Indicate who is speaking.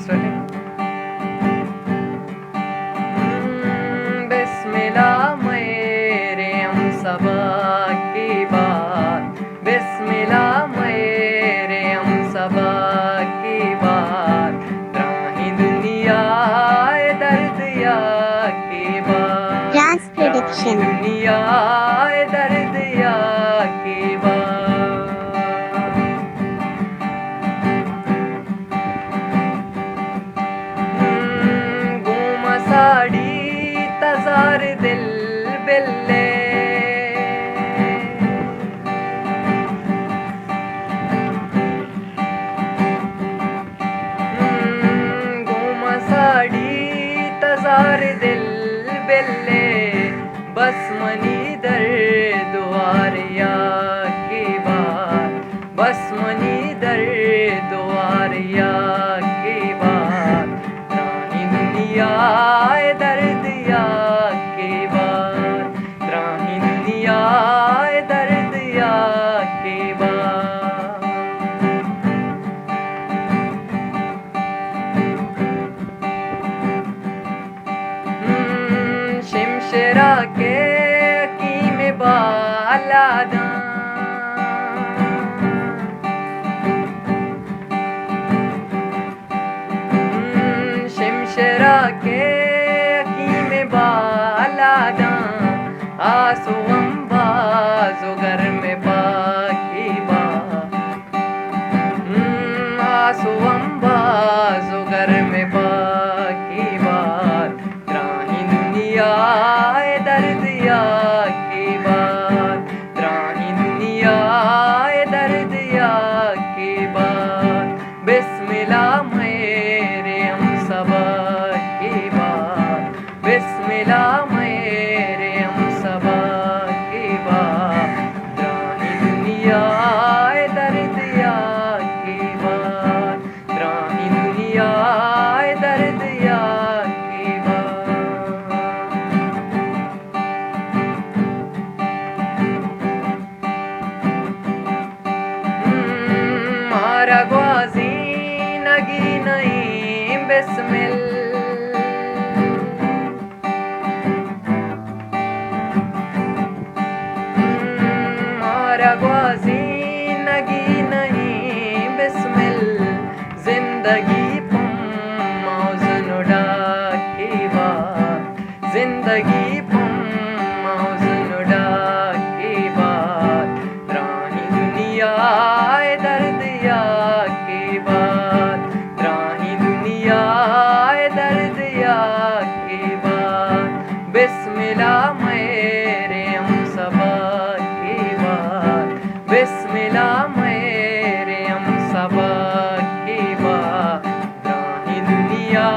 Speaker 1: Starting. बिस्मिल्लाह मेरे हम सबा की बात, बिस्मिल्लाह मेरे हम सबा की बात, राही दुनिया दर्द या की बात,
Speaker 2: Dance prediction.
Speaker 1: राही दुनिया दर्द या की बात। गुम साड़ी तजार दिल बिल्ले, गुम साड़ी तजार दिल बिल्ले, बस मनी दर दुआरिया की बात, बस मनी दर दुआरिया की बात, राही दुनिया दर्द या की बात, राही दुनिया दर्द या की बात। शिमशरा के कीम बालादा, शिमशरा के कीम बालादा, आसू अम्बाजो घर में बाकी बा, आसू अम्बाजो घर में बाकी बात, राही दुनिया दर्द या की बात, राही दुनिया दर्द या की बात, बिस्मिल्लाह मेरे हम सबा की बात, बिस्मिल्लाह मेरे हम सबा की बात, राही दुनिया दर्द या की बात, राही दुनिया दर्द या की बात। मारा ग्वाजी नगी नहीं बिस्मिल, मारा ग्वाजी नगी नहीं बिस्मिल, जिंदगी पम मौजन उड़ा की बात, जिंदगी पम मौजन उड़ा की बात, राही दुनिया दर्द या की बात, राही दुनिया दर्द या की बात, बिस्मिल्लाह मेरे हम सबा की बात, बिस्मिल्लाह मेरे हम सबा की बात, राही दुनिया